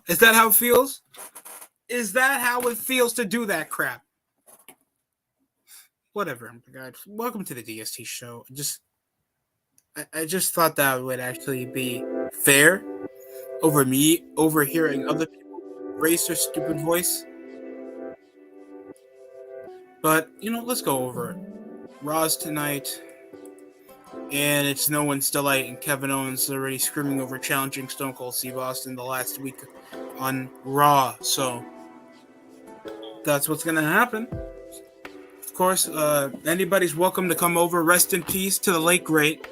Is that how it feels? Is that how it feels to do that crap? Whatever, guys. Welcome to the DST show. I just thought that would actually be fair over me overhearing other people raise their stupid voice. But, let's go over it. Raw's tonight, and it's no one's delight, and Kevin Owens already screaming over challenging Stone Cold Steve Austin the last week on Raw. So, that's what's going to happen. Of course, anybody's welcome to come over. Rest in peace to the late great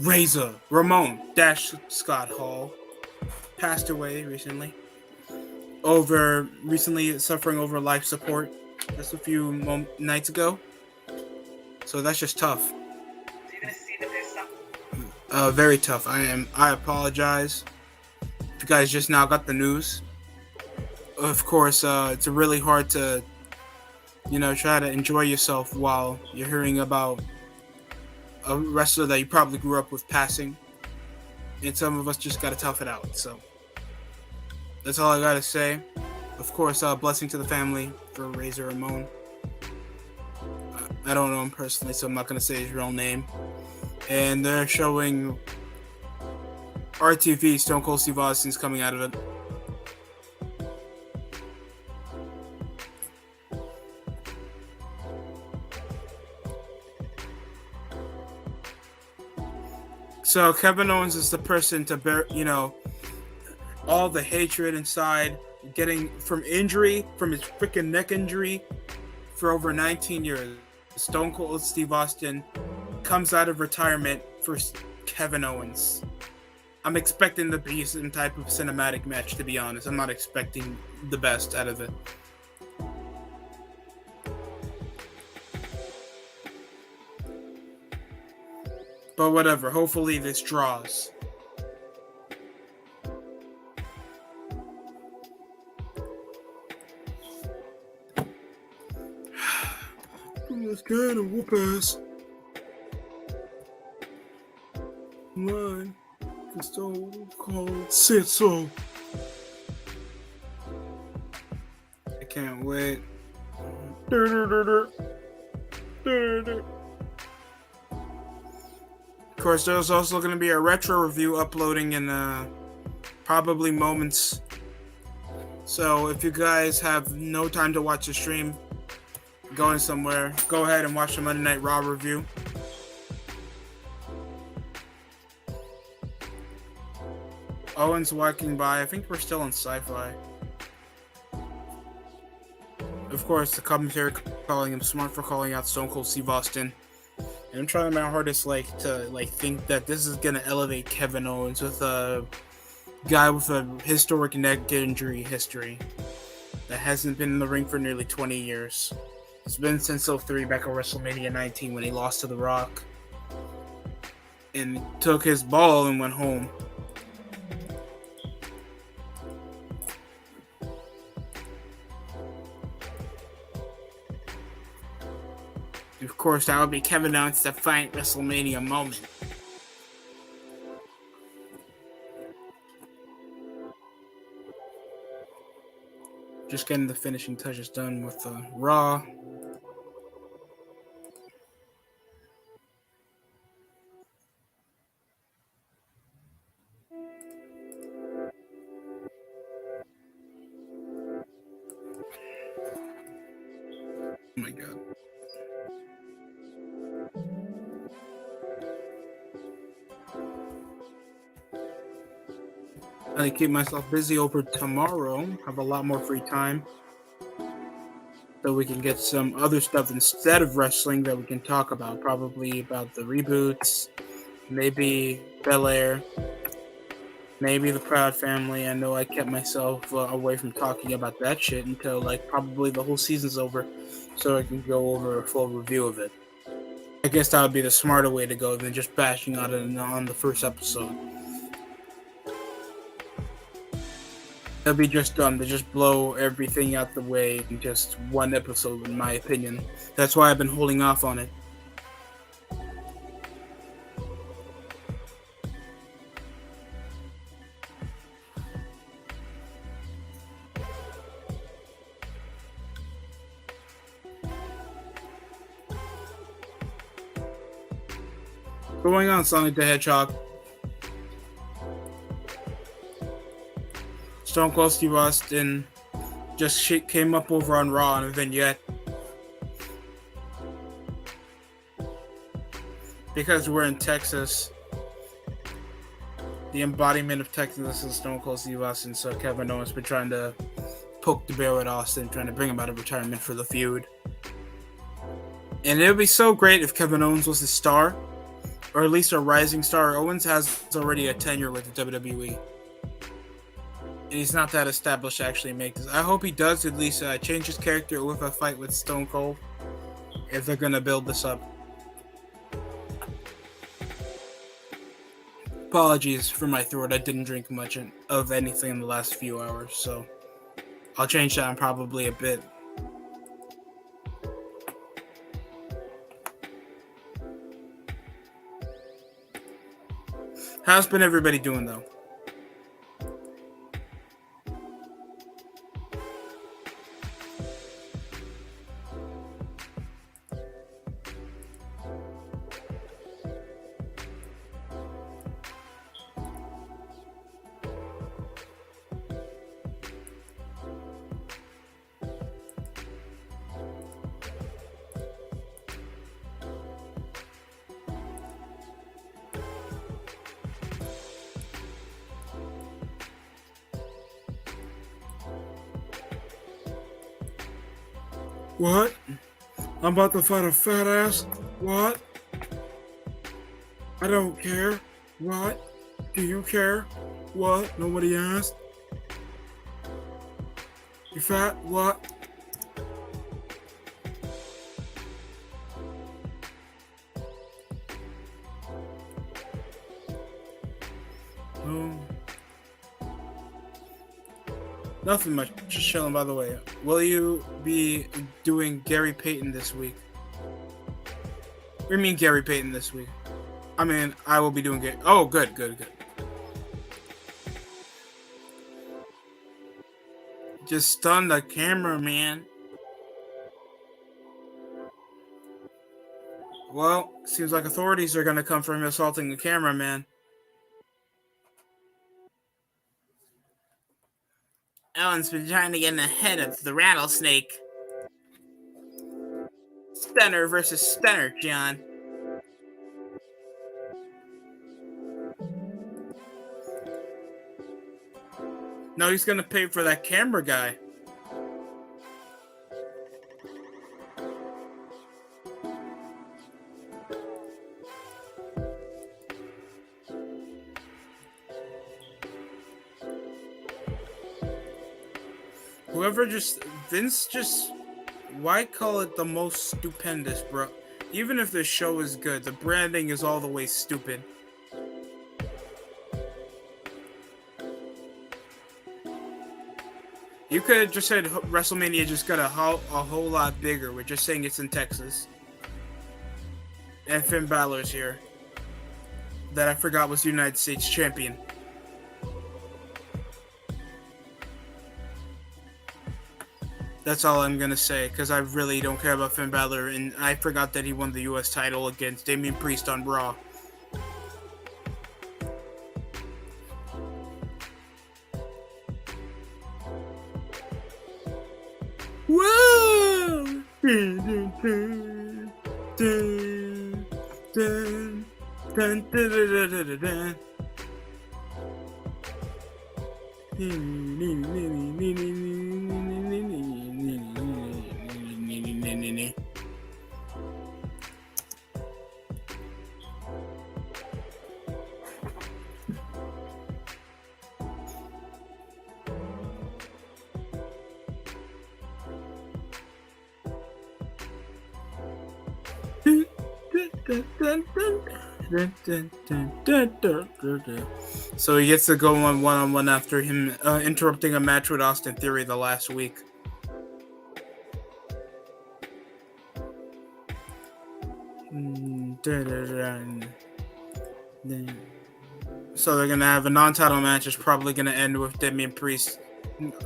Razor Ramon Scott Hall. Passed away recently. Recently suffering over life support just a few nights ago. So that's just tough. Very tough. I apologize if you guys just now got the news. Of course, it's really hard to, try to enjoy yourself while you're hearing about a wrestler that you probably grew up with passing. And some of us just gotta tough it out. So that's all I gotta say. Of course, blessing to the family for Razor Ramon. I don't know him personally, so I'm not gonna say his real name. And they're showing RTV Stone Cold Steve Austin's coming out of it. So Kevin Owens is the person to bear, all the hatred inside, getting from his freaking neck injury for over 19 years. Stone Cold Steve Austin comes out of retirement for Kevin Owens. I'm expecting to be some type of cinematic match, to be honest. I'm not expecting the best out of it. But whatever, hopefully this draws. Let's get a whoop ass. Line. The Stone Cold said so. I can't wait. Of course, there's also going to be a retro review uploading in probably moments. So if you guys have no time to watch the stream, going somewhere, go ahead and watch the Monday Night Raw review. Owens walking by. I think we're still in sci-fi. Of course, the commentary calling him smart for calling out Stone Cold Steve Austin. And I'm trying my hardest, to think that this is gonna elevate Kevin Owens with a guy with a historic neck injury history that hasn't been in the ring for nearly 20 years. It's been since 03 back at WrestleMania 19 when he lost to The Rock and took his ball and went home. Of course, that would be Kevin Owens' defiant WrestleMania moment. Just getting the finishing touches done with Raw. Oh my god. I keep myself busy over tomorrow. Have a lot more free time. So we can get some other stuff instead of wrestling that we can talk about. Probably about the reboots. Maybe Bel Air. Maybe the Proud Family. I know I kept myself away from talking about that shit until probably the whole season's over. So I can go over a full review of it. I guess that would be the smarter way to go than just bashing on it on the first episode. It'll be just dumb to just blow everything out the way in just one episode, in my opinion. That's why I've been holding off on it. Going on, Sonic the Hedgehog. Stone Cold Steve Austin just came up over on Raw in a vignette. Because we're in Texas, the embodiment of Texas is Stone Cold Steve Austin, so Kevin Owens been trying to poke the bear at Austin, trying to bring him out of retirement for the feud. And it would be so great if Kevin Owens was a star, or at least a rising star. Owens has already a tenure with the WWE. And he's not that established to actually make this. I hope he does at least change his character with a fight with Stone Cold, if they're going to build this up. Apologies for my throat. I didn't drink much of anything in the last few hours, so I'll change that in probably a bit. How's been everybody doing, though? What? I'm about to fight a fat ass? What? I don't care. What? Do you care? What? Nobody asked. You fat? What? Oh. Nothing much. Just chilling, by the way. Will you be doing Gary Payton this week? What do you mean Gary Payton this week? I mean, I will be doing Gary. Oh, good. Just stun the camera, man. Well, seems like authorities are gonna come for him assaulting the cameraman. Ellen's been trying to get in the head of the rattlesnake. Stunner versus Stunner, John. No, he's gonna pay for that camera guy. Vince just, why call it the most stupendous, bro? Even if the show is good, the branding is all the way stupid. You could have just said WrestleMania just got a whole lot bigger with just saying it's in Texas. And Finn Balor's here. That I forgot was United States champion. That's all I'm gonna say, because I really don't care about Finn Balor, and I forgot that he won the US title against Damian Priest on Raw. Whoa! So he gets to go on one-on-one after him interrupting a match with Austin Theory the last week. So they're gonna have a non-title match. It's probably gonna end with Damian Priest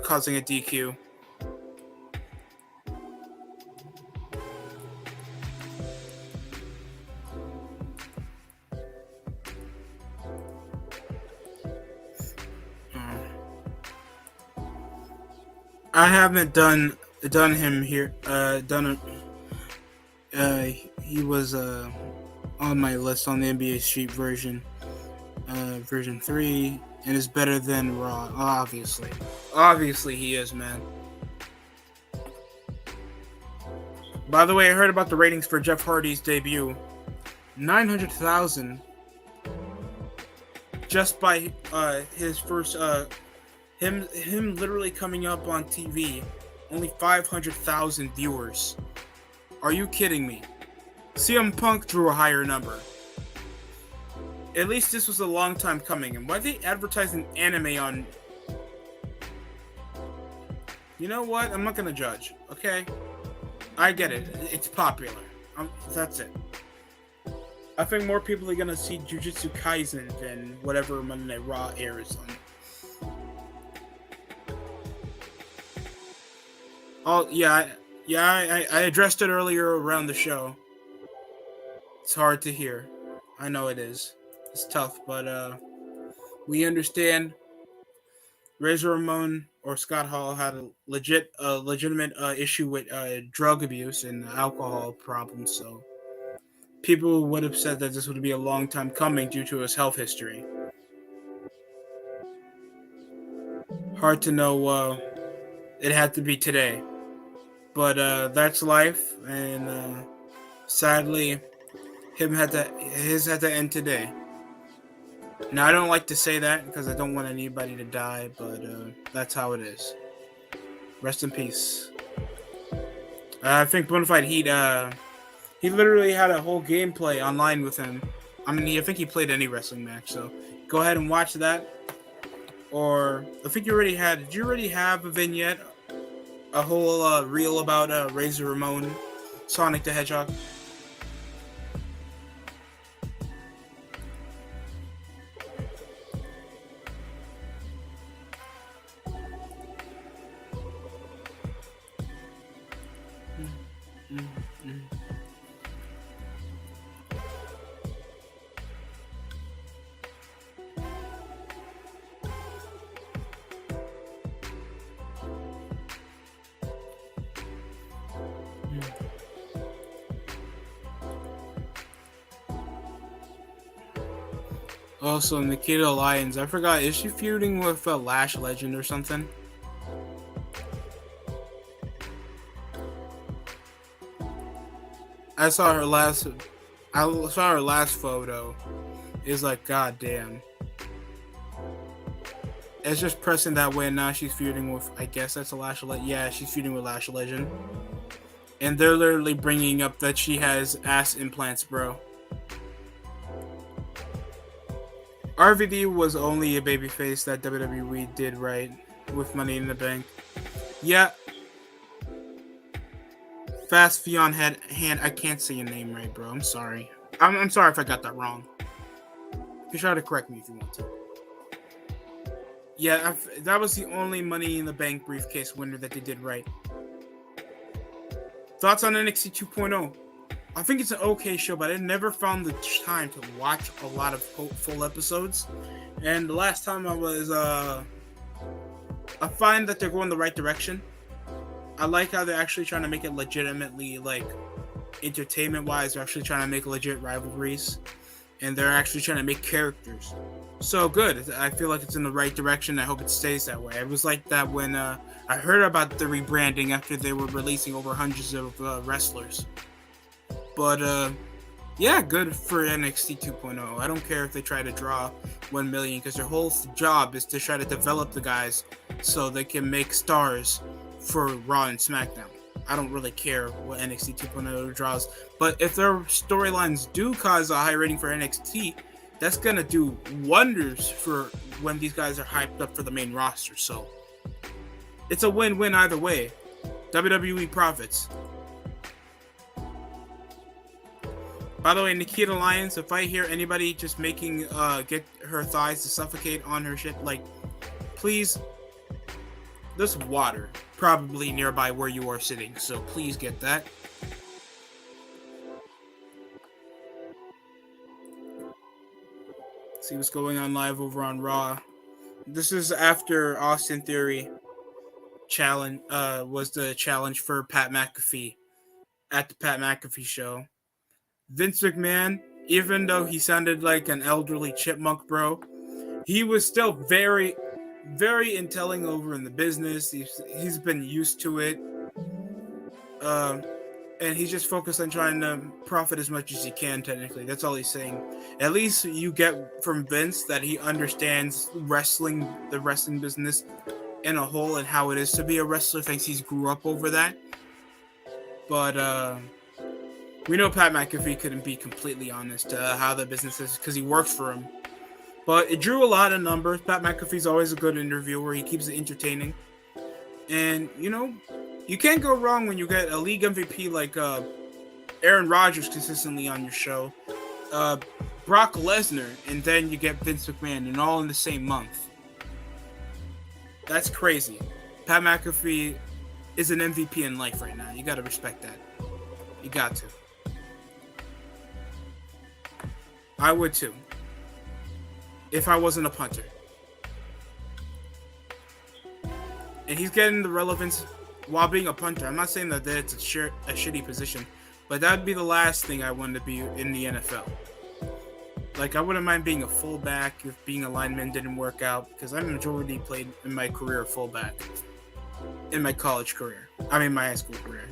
causing a DQ. I haven't done him here. Done. He was on my list on the NBA Street version 3, and is better than Raw. Obviously he is, man. By the way, I heard about the ratings for Jeff Hardy's debut. 900,000 just by his first him literally coming up on TV. Only 500,000 viewers. Are you kidding me? CM Punk drew a higher number. At least this was a long time coming. And why are they advertising anime on? You know what? I'm not gonna judge. Okay, I get it. It's popular. That's it. I think more people are gonna see Jujutsu Kaisen than whatever Monday Night Raw airs on. Oh yeah, I addressed it earlier around the show. It's hard to hear. I know it is. It's tough, but we understand. Razor Ramon or Scott Hall had a legitimate issue with drug abuse and alcohol problems, so people would have said that this would be a long time coming due to his health history. Hard to know. It had to be today, but that's life, and sadly, his had to end today. Now I don't like to say that because I don't want anybody to die, but that's how it is. Rest in peace. I think Bonafide Heat. He literally had a whole gameplay online with him. I mean, I think he played any wrestling match, so go ahead and watch that. Or I think you already had. Did you already have a vignette, a whole reel about Razor Ramon, Sonic the Hedgehog? Also, Nikita Lyons. I forgot. Is she feuding with Lash Legend or something? I saw her last. I saw her last photo. It's like, goddamn. It's just pressing that way. Now she's feuding with. I guess that's a Lash Legend. Yeah, she's feuding with Lash Legend. And they're literally bringing up that she has ass implants, bro. RVD was only a babyface that WWE did right with Money in the Bank. Yeah. Fast Fion hand. I can't say your name right, bro. I'm sorry. I'm sorry if I got that wrong. You can try to correct me if you want to. Yeah, that was the only Money in the Bank briefcase winner that they did right. Thoughts on NXT 2.0? I think it's an okay show, but I never found the time to watch a lot of full episodes. And the last time I was, I find that they're going the right direction. I like how they're actually trying to make it legitimately, like, entertainment-wise. They're actually trying to make legit rivalries. And they're actually trying to make characters. So good. I feel like it's in the right direction. I hope it stays that way. It was like that when I heard about the rebranding after they were releasing over hundreds of wrestlers. But yeah, good for NXT 2.0. I don't care if they try to draw 1 million because their whole job is to try to develop the guys so they can make stars for Raw and SmackDown. I don't really care what NXT 2.0 draws, but if their storylines do cause a high rating for NXT, that's gonna do wonders for when these guys are hyped up for the main roster. So it's a win-win either way. WWE profits. By the way, Nikita Lyons, if I hear anybody just making get her thighs to suffocate on her shit, like, please, there's water probably nearby where you are sitting, so please get that. See what's going on live over on Raw. This is after Austin Theory challenge was the challenge for Pat McAfee at the Pat McAfee show. Vince McMahon, even though he sounded like an elderly chipmunk bro, he was still very, very intelligent over in the business. He's been used to it. And he's just focused on trying to profit as much as he can. Technically, that's all he's saying. At least you get from Vince that he understands wrestling, the wrestling business in a whole, and how it is to be a wrestler. Thinks he's grew up over that. But we know Pat McAfee couldn't be completely honest how the business is because he works for him. But it drew a lot of numbers. Pat McAfee's always a good interviewer. He keeps it entertaining, and you can't go wrong when you get a league MVP like Aaron Rodgers consistently on your show, Brock Lesnar, and then you get Vince McMahon, and all in the same month. That's crazy. Pat McAfee is an MVP in life right now. You got to respect that. You got to. I would too. If I wasn't a punter. And he's getting the relevance while being a punter. I'm not saying that it's a shitty position, but that would be the last thing I wanted to be in the NFL. Like, I wouldn't mind being a fullback if being a lineman didn't work out, because I majority played in my career fullback. In my college career. I mean, my high school career.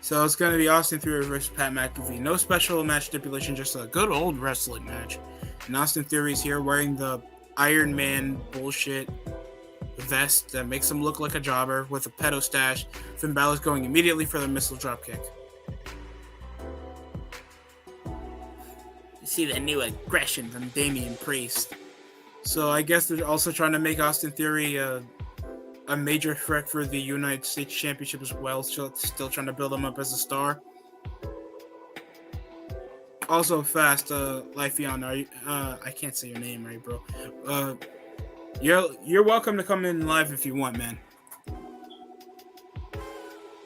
So it's going to be Austin Theory versus Pat McAfee. No special match stipulation, just a good old wrestling match. And Austin Theory's here wearing the Iron Man bullshit vest that makes him look like a jobber with a pedo stash. Finn Balor's going immediately for the missile dropkick. You see that new aggression from Damian Priest. So I guess they're also trying to make Austin Theory a major threat for the United States Championship as well. Still trying to build him up as a star. Also fast, Lifeon, are you, I can't say your name right, bro. You're welcome to come in live if you want, man.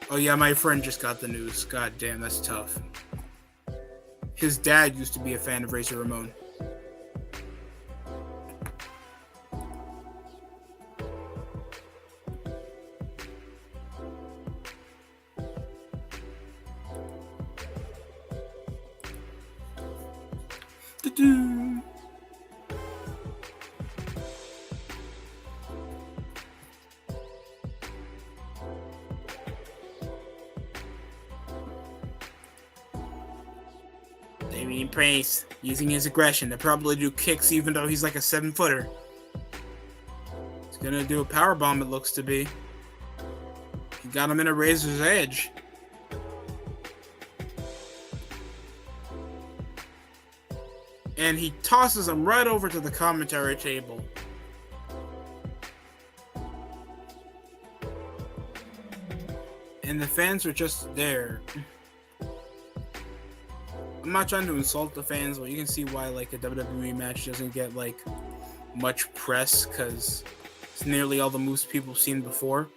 Oh yeah, my friend just got the news. God damn, that's tough. His dad used to be a fan of Razor Ramon. Damian Priest using his aggression to probably do kicks even though he's like a 7-footer. He's gonna do a powerbomb, it looks to be. He got him in a razor's edge. And he tosses him right over to the commentary table. And the fans are just there. I'm not trying to insult the fans, but you can see why like a WWE match doesn't get like much press, because it's nearly all the moves people have seen before.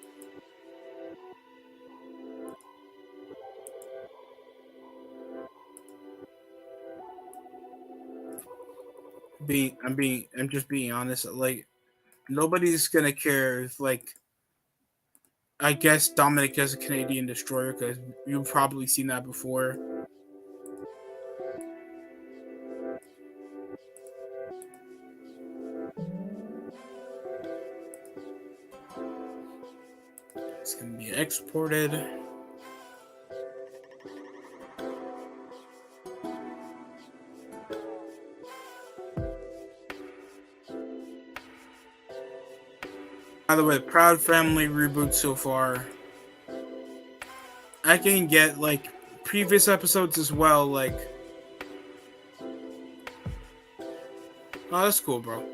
I'm just being honest. Like, nobody's gonna care if, like, I guess Dominic is a Canadian Destroyer, because you've probably seen that before. It's gonna be exported. By the way, Proud Family reboot so far. I can get like previous episodes as well, like. Oh, that's cool, bro.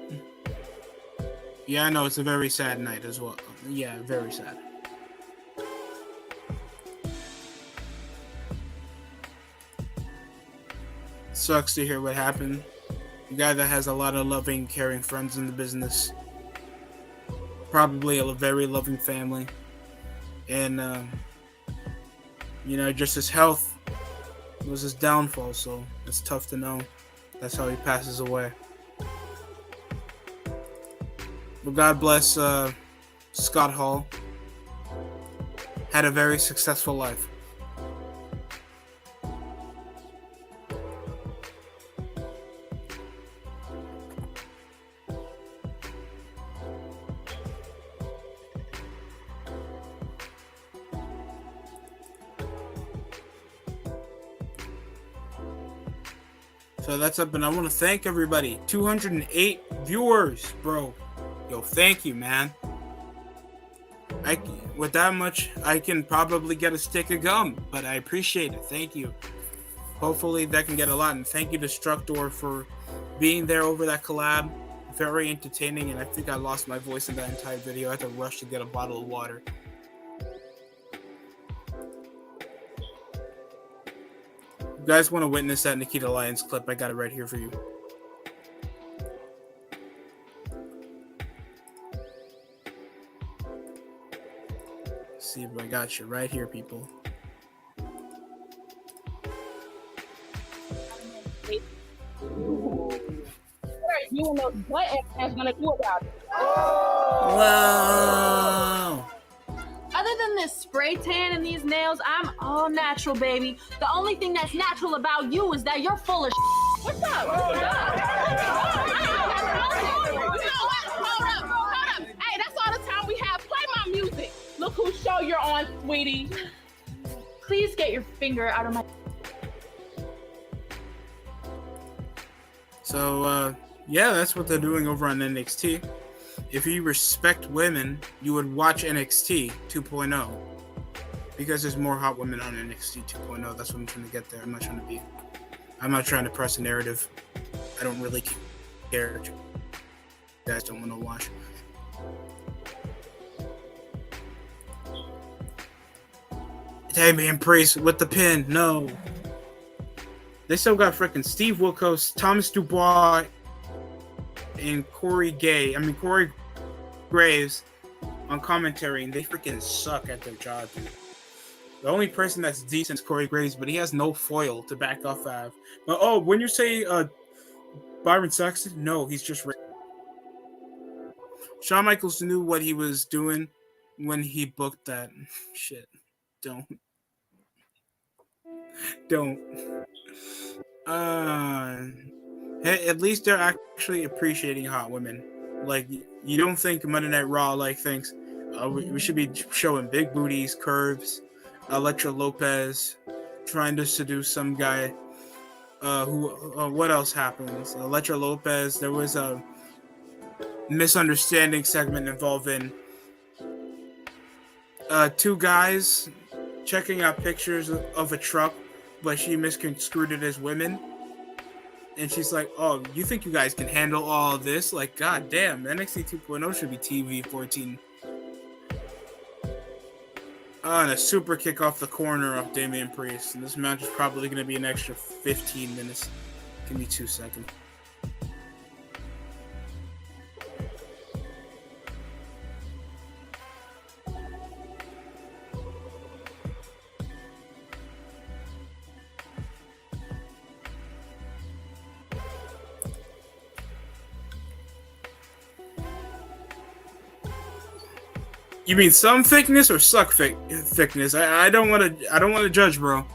Yeah, I know, it's a very sad night as well. Yeah, very sad. Sucks to hear what happened. A guy that has a lot of loving, caring friends in the business. Probably a very loving family. And, just his health was his downfall, so it's tough to know. That's how he passes away. But God bless Scott Hall. Had a very successful life. So that's up, and I want to thank everybody. 208 viewers, bro. Yo, thank you, man. With that much, I can probably get a stick of gum, but I appreciate it. Thank you. Hopefully that can get a lot, and thank you to Structor for being there over that collab. Very entertaining, and I think I lost my voice in that entire video. I had to rush to get a bottle of water. You guys want to witness that Nikita Lyons clip? I got it right here for you. See if I got you right here, people. You know what everyone's gonna do about it. Wow. Other than this spray tan and these nails, I'm all natural, baby. The only thing that's natural about you is that you're full of shit. What's up? Hold up. Hey, that's all the time we have. Play my music. Look whose show you're on, sweetie. Please get your finger out of my... So, yeah, that's what they're doing over on NXT. If you respect women, you would watch NXT 2.0 because there's more hot women on NXT 2.0. That's what I'm trying to get there. I'm not trying to press a narrative. I don't really care. You guys don't want to watch. Damian Priest with the pin. No. They still got freaking Steve Wilkos, Thomas Dubois, and Corey Graves on commentary, and they freaking suck at their job, dude. The only person that's decent is Corey Graves, but he has no foil to back off of. But when you say Byron Saxton, no, he's just... Shawn Michaels knew what he was doing when he booked that. Shit. Don't. At least they're actually appreciating hot women. Like, you don't think Monday Night Raw thinks we should be showing big booties, curves, Elektra Lopez trying to seduce some guy. What else happens? Elektra Lopez. There was a misunderstanding segment involving two guys checking out pictures of a truck, but she misconstrued it as women. And she's like, oh, you think you guys can handle all of this? Like, god damn, NXT 2.0 should be TV 14. And a super kick off the corner of Damian Priest. And this match is probably going to be an extra 15 minutes. Give me 2 seconds. You mean some thickness or suck thickness? I don't want to judge, bro.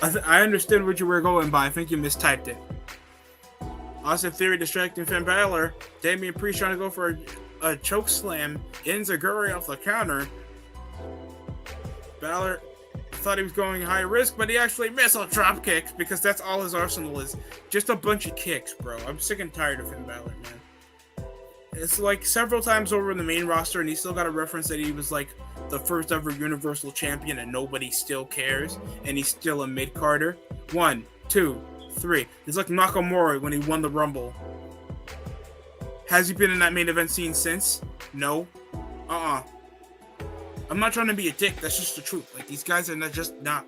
I understood what you were going by. I think you mistyped it. Austin Theory distracting Finn Balor. Damian Priest trying to go for a choke slam. Enziguri off the counter. Balor thought he was going high risk, but he actually missed on drop kicks because that's all his arsenal is. Just a bunch of kicks, bro. I'm sick and tired of Finn Balor, man. It's like several times over in the main roster, and he still got a reference that he was like the first ever Universal Champion, and nobody still cares, and he's still a mid-carder. 1, 2, 3. It's like Nakamura when he won the Rumble. Has he been in that main event scene since? No. I'm not trying to be a dick. That's just the truth. Like, these guys are not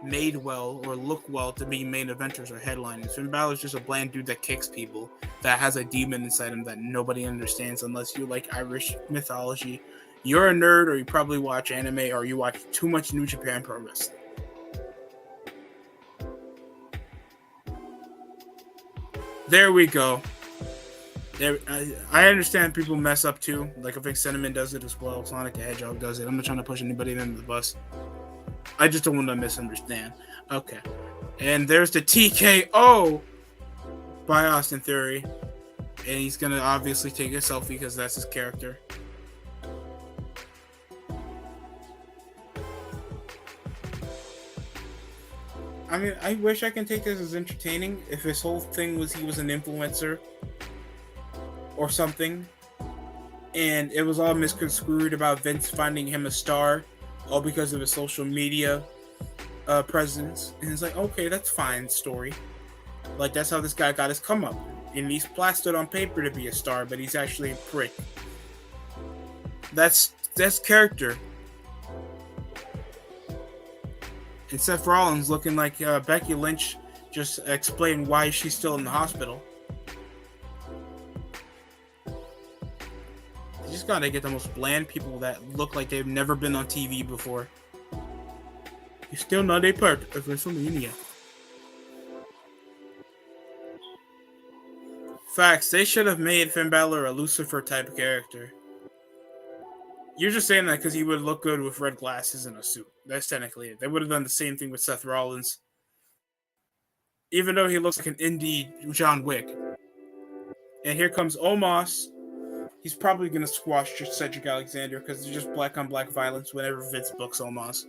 made well or look well to be main eventers or headliners. Finn Balor's just a bland dude that kicks people, that has a demon inside him that nobody understands unless you like Irish mythology. You're a nerd, or you probably watch anime, or you watch too much New Japan Pro Wrestling. There we go. There, I understand people mess up too. Like I think Cinnamon does it as well. Sonic the Hedgehog does it. I'm not trying to push anybody under the bus. I just don't want to misunderstand. Okay. And there's the TKO by Austin Theory. And he's going to obviously take a selfie because that's his character. I mean, I wish I can take this as entertaining if his whole thing was he was an influencer or something, and it was all misconstrued about Vince finding him a star, all because of his social media presence. And it's like, okay, that's fine story. Like, that's how this guy got his come up. And he's plastered on paper to be a star, but he's actually a prick. That's character. And Seth Rollins looking like Becky Lynch just explained why she's still in the hospital. You just gotta get the most bland people that look like they've never been on TV before. You're still not a part of WrestleMania. Facts, they should have made Finn Balor a Lucifer type character. You're just saying that because he would look good with red glasses and a suit. That's technically it. They would have done the same thing with Seth Rollins. Even though he looks like an indie John Wick. And here comes Omos. He's probably going to squash Cedric Alexander because it's just black on black violence whenever Vince books Omos.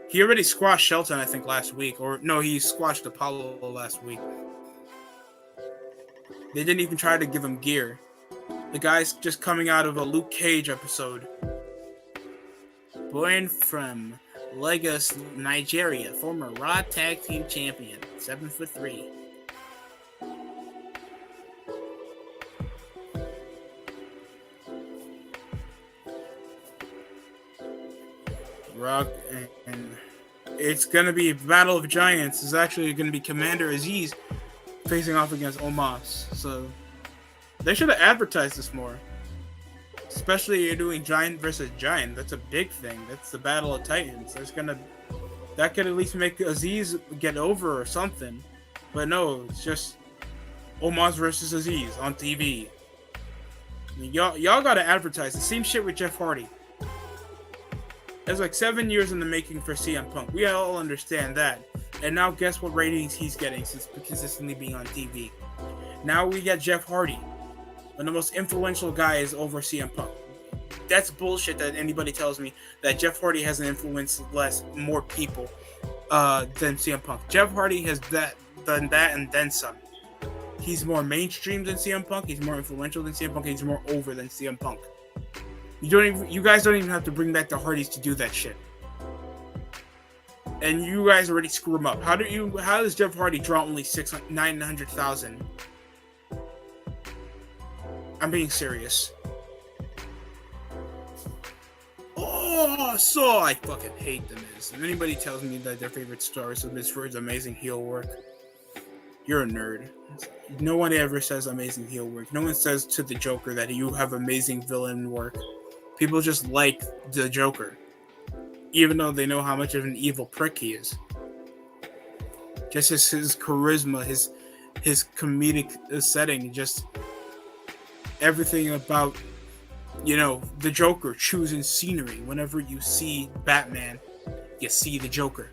He already squashed Shelton, I think, last week. Or, no, he squashed Apollo last week. They didn't even try to give him gear. The guy's just coming out of a Luke Cage episode. Born from Lagos, Nigeria. Former Raw Tag Team Champion. 7'3". Rock, and it's gonna be Battle of Giants. It's actually gonna be Commander Aziz facing off against Omos. So they should have advertised this more. Especially you're doing Giant versus Giant. That's a big thing. That's the Battle of Titans. That could at least make Aziz get over or something. But no, it's just Omos versus Aziz on TV. I mean, y'all gotta advertise. The same shit with Jeff Hardy. It's like 7 years in the making for CM Punk. We all understand that. And now guess what ratings he's getting since consistently being on TV. Now we get Jeff Hardy. One of the most influential guys over CM Punk. That's bullshit that anybody tells me that Jeff Hardy has an influence more people than CM Punk. Jeff Hardy has done that and then some. He's more mainstream than CM Punk. He's more influential than CM Punk. He's more over than CM Punk. You guys don't even have to bring back the Hardys to do that shit. And you guys already screw him up. How does Jeff Hardy draw only 900,000? I'm being serious. Oh, I fucking hate The Miz. If anybody tells me that their favorite star is The Miz for his amazing heel work, you're a nerd. No one ever says amazing heel work. No one says to the Joker that you have amazing villain work. People just like the Joker, even though they know how much of an evil prick he is. Just his charisma, his comedic setting, just everything about, the Joker choosing scenery. Whenever you see Batman, you see the Joker.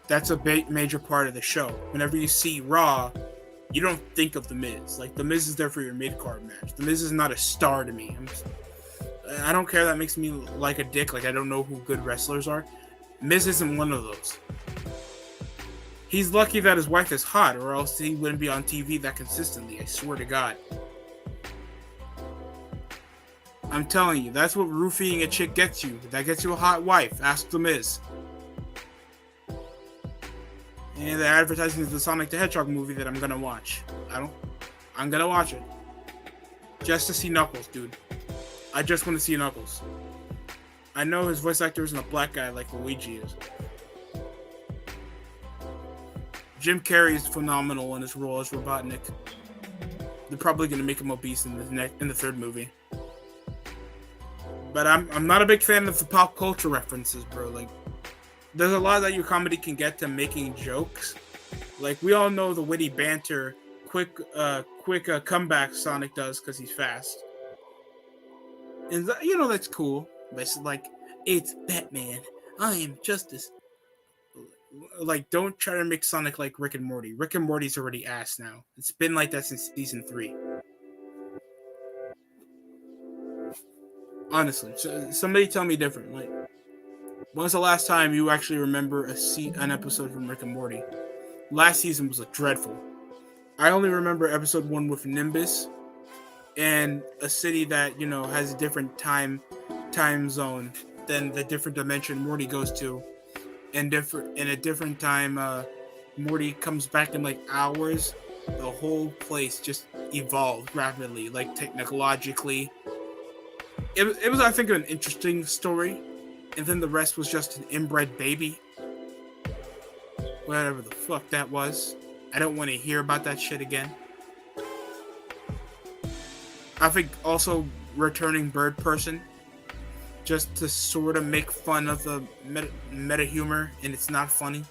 That's a major part of the show. Whenever you see Raw, you don't think of The Miz. Like, The Miz is there for your mid-card match. The Miz is not a star to me. I don't care, that makes me like a dick, like I don't know who good wrestlers are. Miz isn't one of those. He's lucky that his wife is hot, or else he wouldn't be on TV that consistently, I swear to God. I'm telling you, that's what roofing a chick gets you. That gets you a hot wife. Ask The Miz. And they're advertising the Sonic the Hedgehog movie that I'm gonna watch. I'm gonna watch it. Just to see Knuckles, dude. I just want to see Knuckles. I know his voice actor isn't a black guy like Luigi is. Jim Carrey is phenomenal in his role as Robotnik. They're probably going to make him obese in the third movie. But I'm not a big fan of the pop culture references, bro. Like, there's a lot that your comedy can get to making jokes, Like, we all know the witty banter, quick comeback Sonic does because he's fast. And, that's cool. But it's like, it's Batman. I am justice. Like, don't try to make Sonic like Rick and Morty. Rick and Morty's already ass now. It's been like that since season 3. Honestly, somebody tell me different. Like, when's the last time you actually remember an episode from Rick and Morty? Last season was dreadful. I only remember episode 1 with Nimbus and a city that has a different time zone than the different dimension Morty goes to, and in a different time Morty comes back in like hours. The whole place just evolved rapidly, like technologically. It was, I think, an interesting story, and then the rest was just an inbred baby. Whatever the fuck that was. I don't want to hear about that shit again. I think also returning bird person, just to sort of make fun of the meta humor, and it's not funny.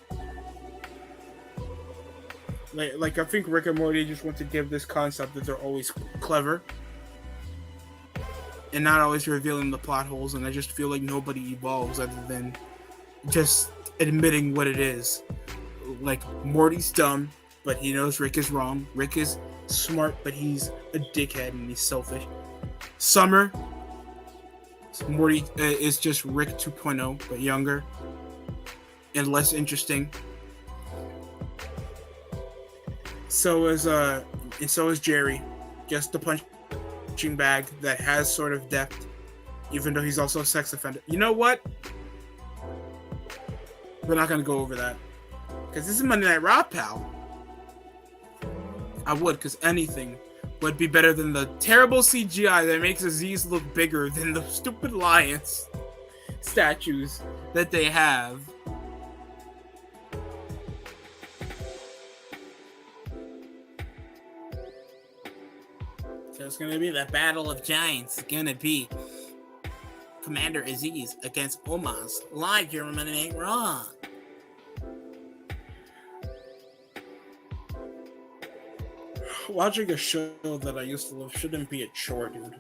Like I think Rick and Morty just want to give this concept that they're always clever and not always revealing the plot holes, and I just feel like nobody evolves other than just admitting what it is. Like, Morty's dumb, but he knows Rick is wrong. Rick is smart, but he's a dickhead and he's selfish. Summer, Morty is just Rick 2.0, but younger and less interesting. So is Jerry, just a punching bag that has sort of depth, even though he's also a sex offender. You know what? We're not gonna go over that because this is Monday Night Raw, pal. I would, because anything would be better than the terrible CGI that makes Aziz look bigger than the stupid lions statues that they have. So it's going to be the Battle of Giants. It's going to be Commander Aziz against Omos, live here on Monday Night Raw. Watching a show that I used to love shouldn't be a chore, dude.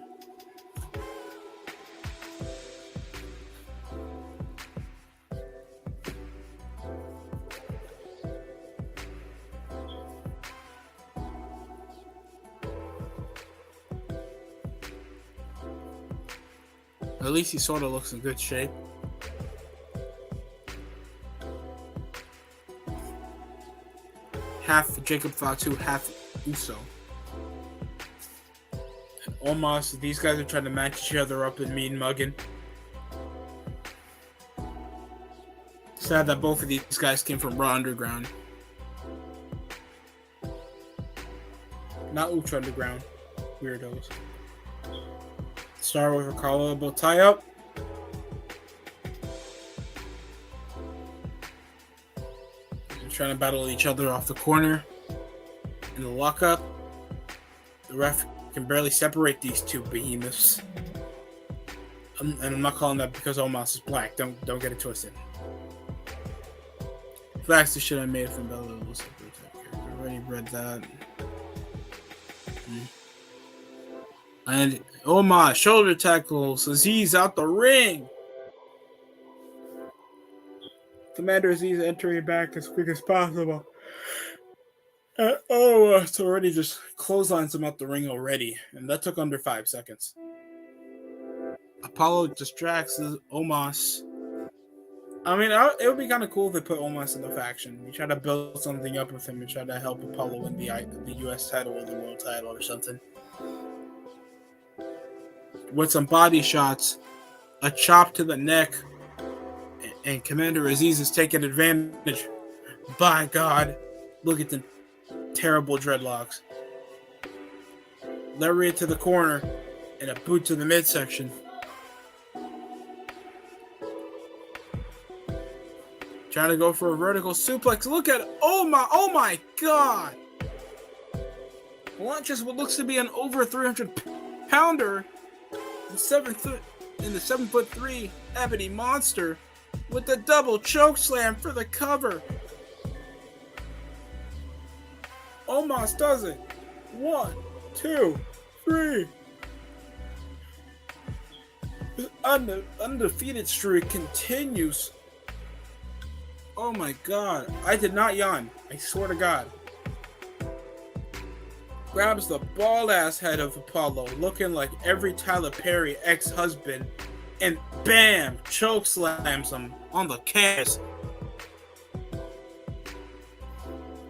At least he sort of looks in good shape. Half Jacob Fatu, half Uso. And almost, these guys are trying to match each other up in mean mugging. Sad that both of these guys came from Raw Underground. Not Ultra Underground. Weirdos. Start with a collarbone tie up. They're trying to battle each other off the corner. In the lockup, the ref can barely separate these two behemoths. And I'm not calling that because Omos is black. Don't get it twisted. That's the shit I made from Bella Luz. I already read that. And Omos shoulder tackles Aziz out the ring. Commander Aziz entering back as quick as possible. It's already just clotheslines him out the ring already, and that took under 5 seconds. Apollo distracts Omos. I mean, it would be kind of cool if they put Omos in the faction. You try to build something up with him and try to help Apollo win the U.S. title or the world title or something. With some body shots, a chop to the neck, and Commander Aziz is taking advantage. By God, look at the terrible dreadlocks. Lariat to the corner, and a boot to the midsection. Trying to go for a vertical suplex. Look at oh my God! Launches what looks to be an over 300-pounder. The 7'3" Ebony Monster with the double choke slam for the cover. Omos does it. 1, 2, 3. The undefeated streak continues. Oh my god. I did not yawn. I swear to god. Grabs the bald ass head of Apollo, looking like every Tyler Perry ex-husband, and bam! Chokeslams him on the canvas.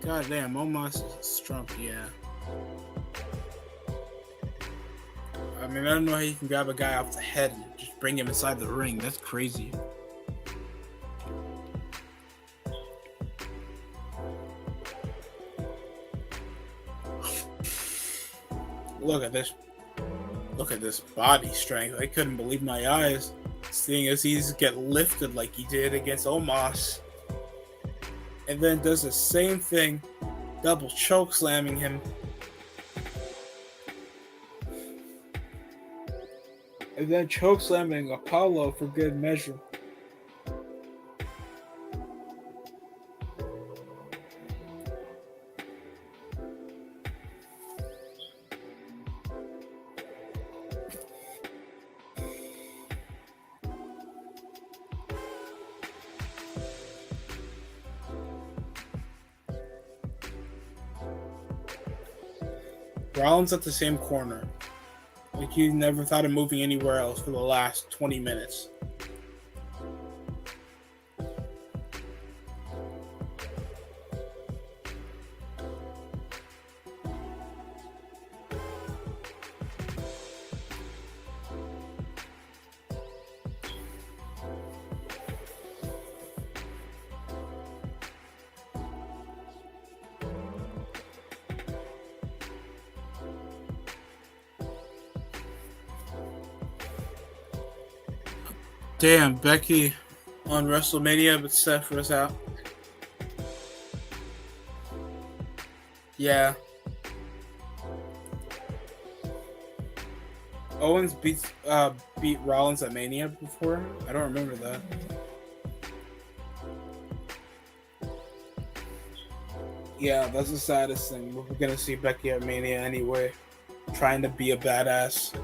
God damn, Omos is strong, yeah. I mean, I don't know how you can grab a guy off the head and just bring him inside the ring. That's crazy. Look at this. Look at this body strength. I couldn't believe my eyes, seeing Aziz get lifted like he did against Omos. And then does the same thing, double choke slamming him. And then choke slamming Apollo for good measure. Rollins at the same corner, like he never thought of moving anywhere else for the last 20 minutes. Damn, Becky on WrestleMania, but Seth was out. Yeah. Owens beat Rollins at Mania before? I don't remember that. Yeah, that's the saddest thing. We're gonna see Becky at Mania anyway, trying to be a badass.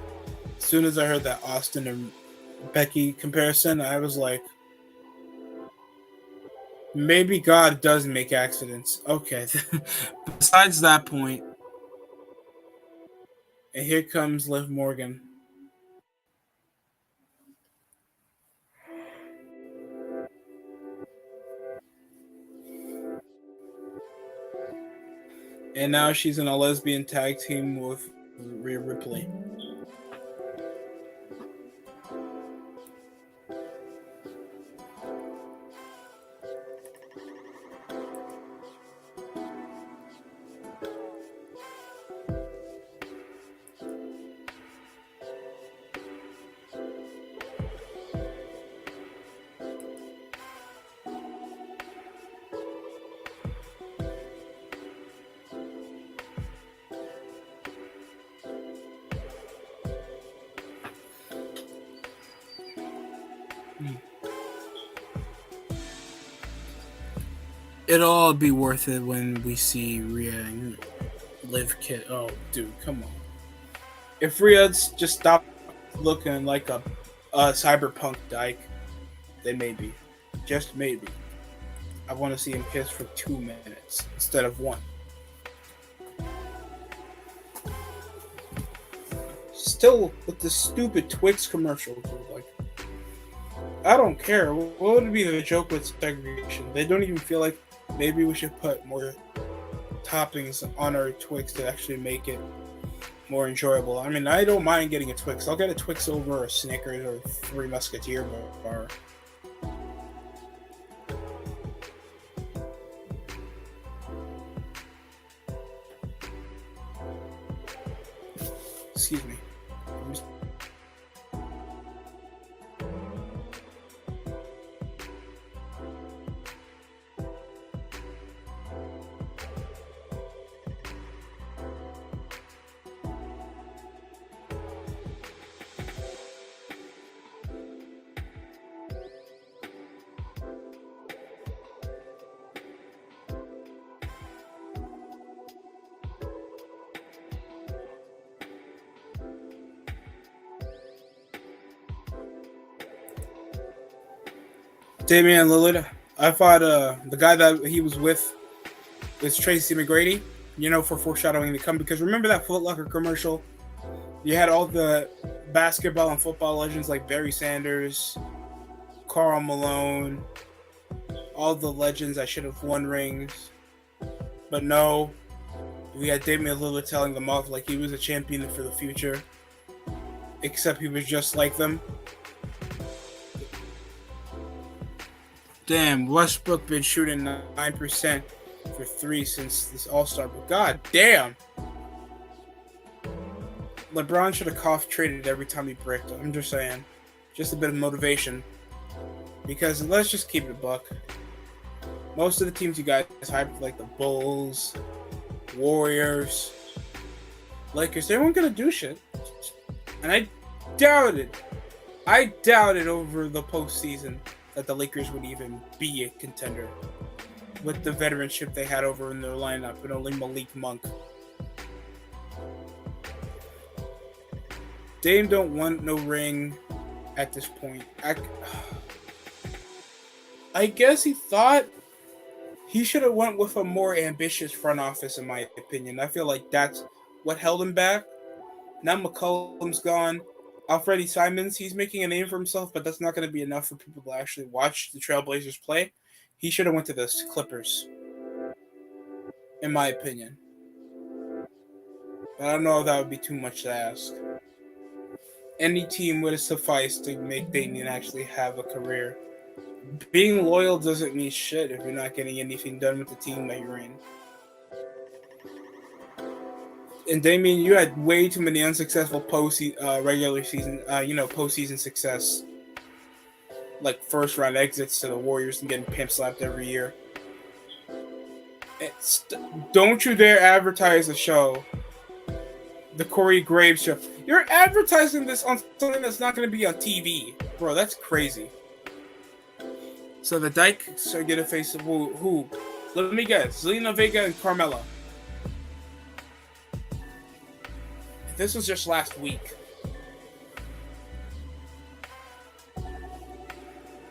As soon as I heard that Austin and Becky comparison, I was like, maybe God does make accidents. Okay. Besides that point, and here comes Liv Morgan. And now she's in a lesbian tag team with Rhea Ripley. It'll all be worth it when we see Rhea and Liv Kit. Oh, dude, come on. If Rhea's just stopped looking like a cyberpunk dyke, then maybe, just maybe, I want to see him kiss for 2 minutes instead of 1. Still with the stupid Twix commercial, dude. Like, I don't care. What would be the joke with segregation? They don't even feel like maybe we should put more toppings on our Twix to actually make it more enjoyable. I mean, I don't mind getting a Twix. I'll get a Twix over a Snickers or Three Musketeer bar. Excuse me. Damian Lillard. I thought the guy that he was with is Tracy McGrady. You know, for foreshadowing to come, because remember that Foot Locker commercial? You had all the basketball and football legends like Barry Sanders, Karl Malone, all the legends that should have won rings. But no, we had Damian Lillard telling them off like he was a champion for the future. Except he was just like them. Damn, Westbrook been shooting 9% for 3 since this All-Star. But god damn! LeBron should have cough traded every time he bricked. I'm just saying. Just a bit of motivation. Because let's just keep it a buck. Most of the teams you guys hyped, like the Bulls, Warriors, Lakers, they weren't going to do shit. And I doubted over the postseason that the Lakers would even be a contender with the veteranship they had over in their lineup and only Malik Monk. Dame don't want no ring at this point. I guess he thought he should have went with a more ambitious front office, in my opinion. I feel like that's what held him back. Now McCollum's gone. Alfredi Simons, he's making a name for himself, but that's not going to be enough for people to actually watch the Trailblazers play. He should have went to the Clippers, in my opinion. But I don't know if that would be too much to ask. Any team would have sufficed to make Damian actually have a career. Being loyal doesn't mean shit if you're not getting anything done with the team that you're in. And Damian, you had way too many unsuccessful regular season, postseason success. Like first round exits to the Warriors and getting pimp slapped every year. Don't you dare advertise the show. The Corey Graves show. You're advertising this on something that's not going to be on TV. Bro, that's crazy. So the Dykes are going to face who? Let me guess. Zelina Vega and Carmelo. This was just last week.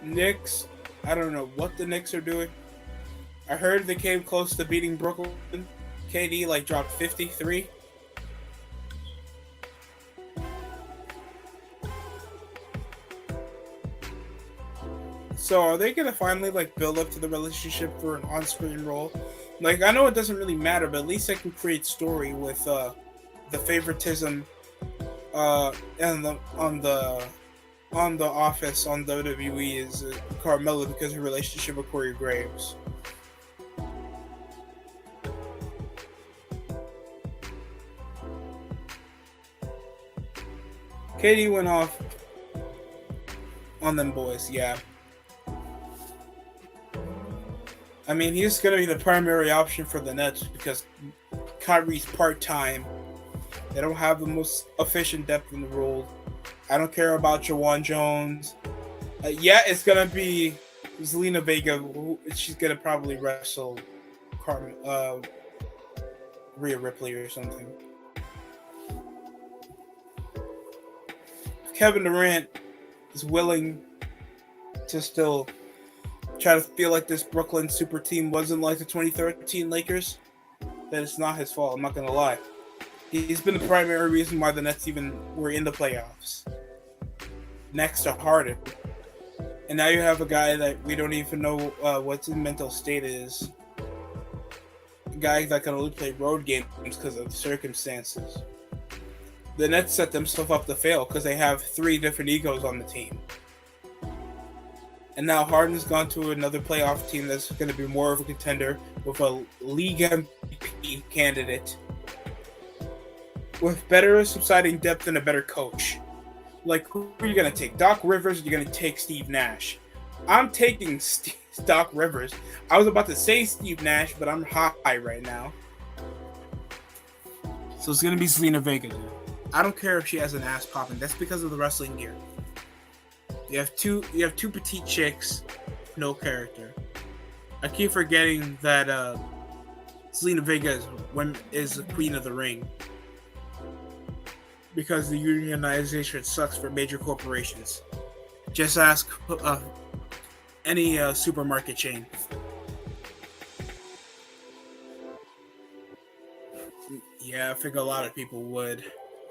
Knicks. I don't know what the Knicks are doing. I heard they came close to beating Brooklyn. KD dropped 53. So are they going to finally build up to the relationship for an on-screen role? I know it doesn't really matter, but at least I can create story with the favoritism and on the office on WWE is Carmelo because of her relationship with Corey Graves. KD went off on them boys, yeah. I mean, he's going to be the primary option for the Nets because Kyrie's part-time. They don't have the most efficient depth in the role. I don't care about Jawan Jones. It's going to be Zelina Vega. She's going to probably wrestle Rhea Ripley or something. Kevin Durant is willing to still try to feel like this Brooklyn super team wasn't like the 2013 Lakers, that it's not his fault. I'm not going to lie. He's been the primary reason why the Nets even were in the playoffs. Next to Harden. And now you have a guy that we don't even know what his mental state is. A guy that can only play road games because of the circumstances. The Nets set themselves up to fail because they have 3 different egos on the team. And now Harden's gone to another playoff team that's going to be more of a contender with a league MVP candidate with better subsiding depth and a better coach. Who are you going to take? Doc Rivers, or are you going to take Steve Nash? I'm taking Doc Rivers. I was about to say Steve Nash, but I'm high right now. So it's going to be Zelina Vega, dude. I don't care if she has an ass popping. That's because of the wrestling gear. You have two petite chicks, no character. I keep forgetting that Zelina Vega is the queen of the ring. Because the unionization sucks for major corporations. Just ask any supermarket chain. Yeah, I think a lot of people would.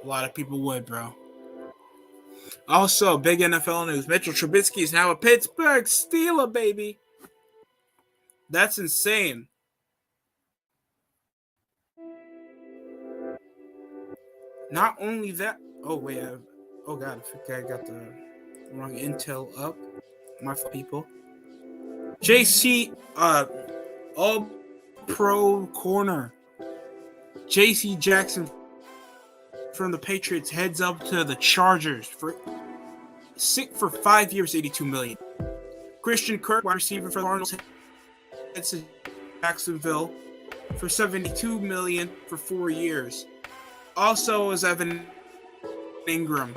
A lot of people would, bro. Also, big NFL news: Mitchell Trubisky is now a Pittsburgh Steeler, baby. That's insane. Not only that. Oh wait. Oh god, I think I got the wrong intel up. My people. JC, all pro corner. JC Jackson from the Patriots heads up to the Chargers for 5 years, $82 million. Christian Kirk, wide receiver for the Cardinals, heads to Jacksonville for $72 million for 4 years. Also is Evan Ingram.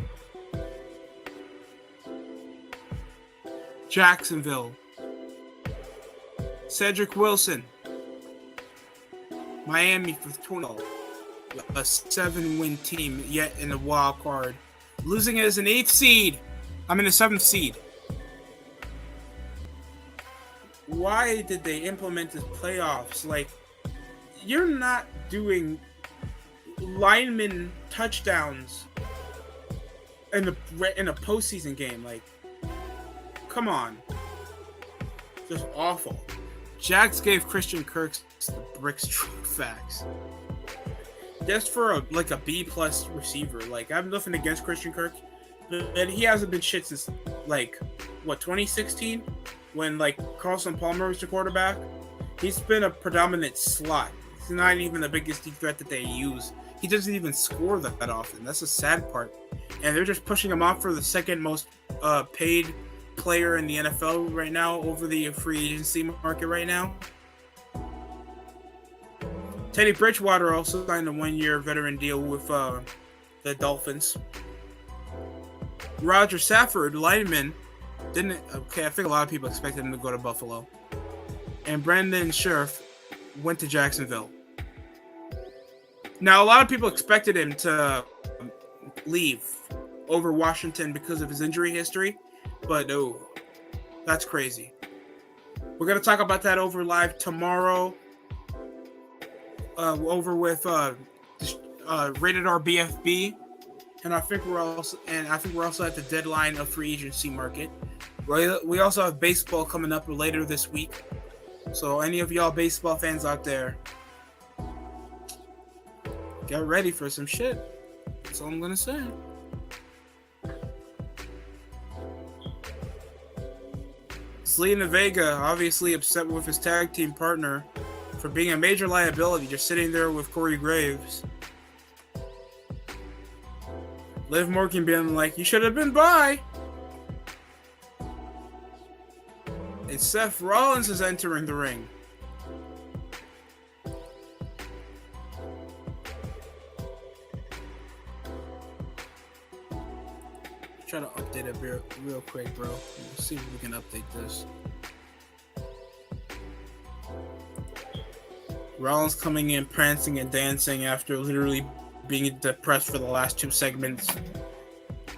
Jacksonville. Cedric Wilson. Miami for 20. A 7-win team, yet in the wild card. Losing as an 8th seed. I'm in the 7th seed. Why did they implement the playoffs? Like, you're not doing lineman touchdowns in a postseason game. Like, come on. Just awful. Jax gave Christian Kirk the bricks facts. Just for a B+ receiver. Like, I have nothing against Christian Kirk, but he hasn't been shit since 2016 when Carson Palmer was the quarterback. He's been a predominant slot. He's not even the biggest deep threat that they use. He doesn't even score that often. That's the sad part. And they're just pushing him off for the second most paid player in the NFL right now over the free agency market right now. Teddy Bridgewater also signed a 1-year veteran deal with the Dolphins. Roger Safford, lineman, didn't. Okay, I think a lot of people expected him to go to Buffalo. And Brandon Scherf went to Jacksonville. Now, a lot of people expected him to leave over Washington because of his injury history, but no, that's crazy. We're going to talk about that over live tomorrow. Over with Rated R BFB, and I think we're also at the deadline of free agency market. We also have baseball coming up later this week. So any of y'all baseball fans out there, get ready for some shit. That's all I'm gonna say. Zelina Vega obviously upset with his tag team partner for being a major liability, just sitting there with Corey Graves. Liv Morgan being like, you should have been by. And Seth Rollins is entering the ring. Try to update it real quick, bro. Let's see if we can update this. Rollins coming in prancing and dancing after literally being depressed for the last 2 segments.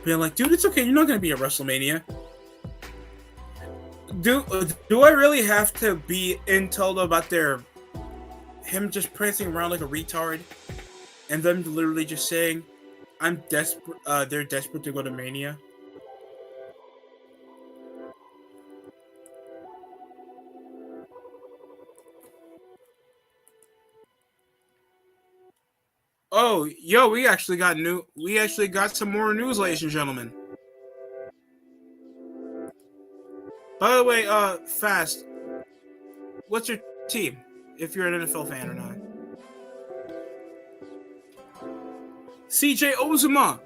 Being like, dude, it's okay. You're not going to be at WrestleMania. Do I really have to be told about him just prancing around like a retard and them literally just saying, I'm desperate, they're desperate to go to Mania? Oh, yo, we actually got some more news, ladies and gentlemen. By the way, Fast, what's your team, if you're an NFL fan or not? CJ Uzomah,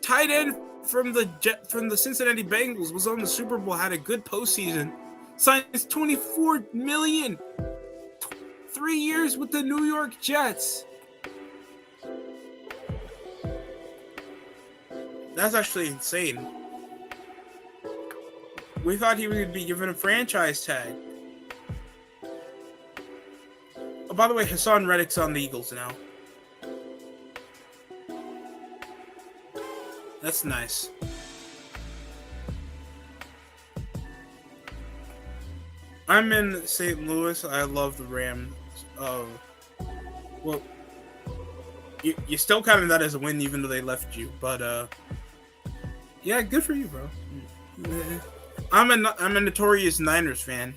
tight end from the Cincinnati Bengals, was on the Super Bowl, had a good postseason, signs $24 million, 3 years with the New York Jets. That's actually insane. We thought he would be given a franchise tag. Oh, by the way, Hassan Reddick's on the Eagles now. That's nice. I'm in St. Louis. I love the Rams. Well, you still counting that as a win, even though they left you. But yeah, good for you, bro. I'm a notorious Niners fan,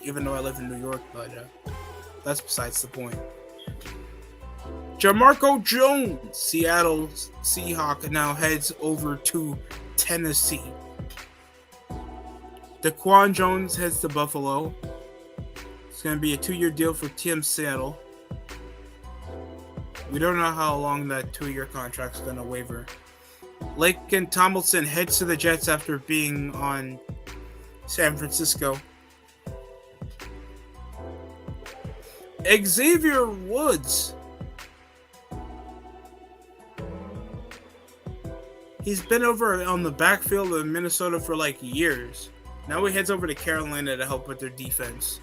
even though I live in New York. But that's besides the point. Jamarco Jones, Seattle Seahawk, now heads over to Tennessee. Daquan Jones heads to Buffalo. It's going to be a 2-year deal for Tim Settle. We don't know how long that 2-year contract's going to waiver. Laken Tomlinson heads to the Jets after being on San Francisco. Xavier Woods. He's been over on the backfield of Minnesota for like years. Now he heads over to Carolina to help with their defense.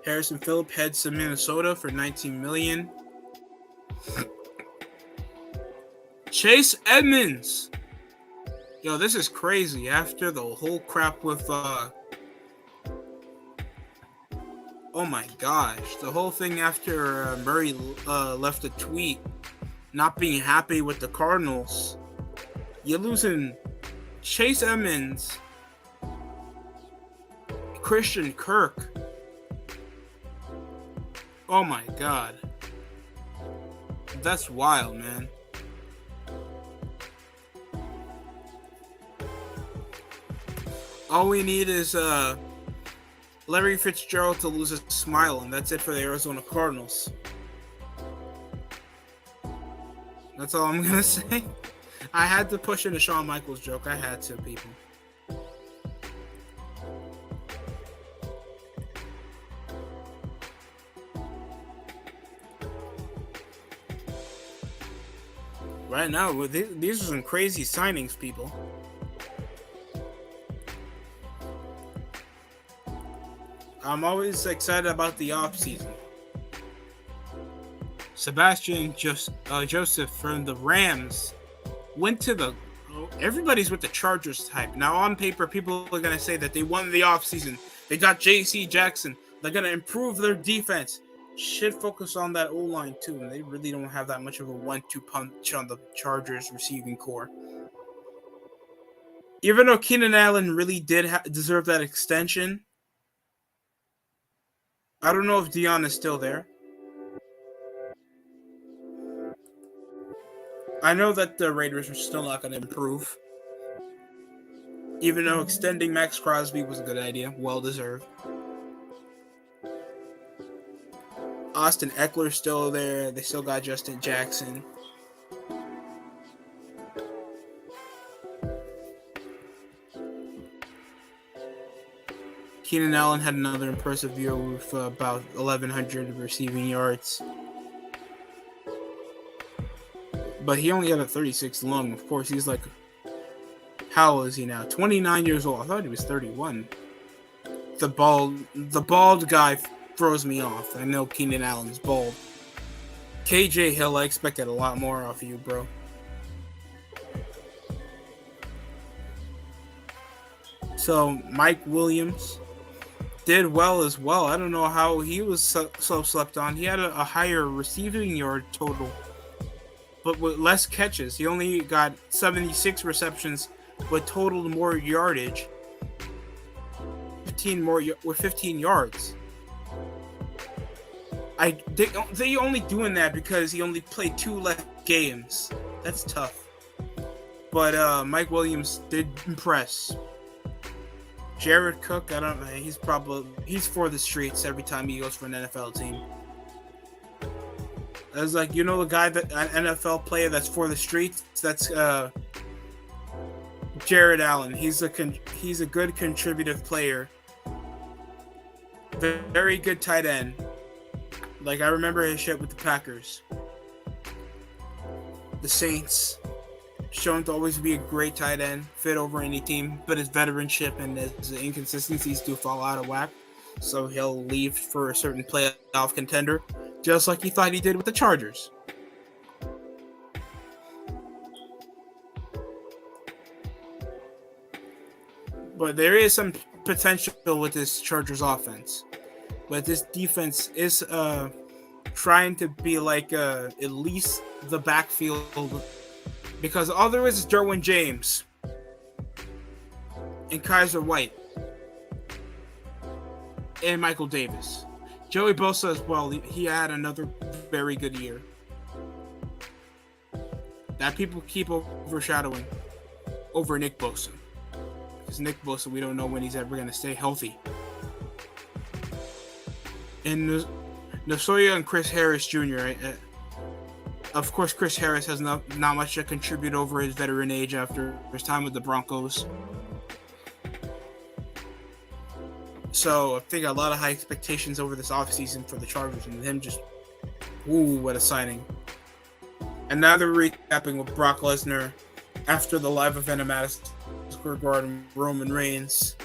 Harrison Phillip heads to Minnesota for $19 million. Chase Edmonds. Yo, this is crazy. After the whole crap with oh my gosh, the whole thing after Murray left a tweet not being happy with the Cardinals. You're losing Chase Edmonds, Christian Kirk. Oh my god. That's wild, man. All we need is Larry Fitzgerald to lose a smile, and that's it for the Arizona Cardinals. That's all I'm gonna say. I had to push in a Shawn Michaels joke. I had to, people. Right now, these are some crazy signings, people. I'm always excited about the offseason. Sebastian Joseph from the Rams went to the... Everybody's with the Chargers type. Now, on paper, people are going to say that they won the offseason. They got J.C. Jackson. They're going to improve their defense. Should focus on that O-line, too. And they really don't have that much of a 1-2 punch on the Chargers receiving core. Even though Keenan Allen really did deserve that extension, I don't know if Dion is still there. I know that the Raiders are still not going to improve. Even though extending Max Crosby was a good idea. Well deserved. Austin Eckler's still there. They still got Justin Jackson. Keenan Allen had another impressive year with about 1,100 receiving yards. But he only had a 36 lung. Of course, he's like... How old is he now? 29 years old. I thought he was 31. The bald guy throws me off. I know Keenan Allen's bald. KJ Hill, I expected a lot more off you, bro. So, Mike Williams did well as well. I don't know how he was so slept on. He had a higher receiving yard total, but with less catches. He only got 76 receptions, but totaled more yardage. 15 yards. They only doing that because he only played 2 less games. That's tough. But Mike Williams did impress. Jared Cook, I don't know. He's for the streets every time he goes for an NFL team. I was like, you know, the guy that an NFL player that's for the streets. That's Jared Allen. He's a good contributive player. Very good tight end. Like, I remember his shit with the Packers. The Saints. Shown to always be a great tight end, fit over any team, but his veteranship and his inconsistencies do fall out of whack. So he'll leave for a certain playoff contender. just like he thought he did with the Chargers. But there is some potential with this Chargers offense. But this defense is trying to be like at least the backfield, because all there is Derwin James and Kaiser White and Michael Davis. Joey Bosa as well. He had another very good year that people keep overshadowing over Nick Bosa. Because Nick Bosa, we don't know when he's ever going to stay healthy. And Nasoya and Chris Harris Jr. Of course, Chris Harris has not much to contribute over his veteran age after his time with the Broncos. So I think a lot of high expectations over this offseason for the Chargers, and him just, ooh, what a signing. And now they're recapping with Brock Lesnar after the live event at Madison Square Garden, Roman Reigns.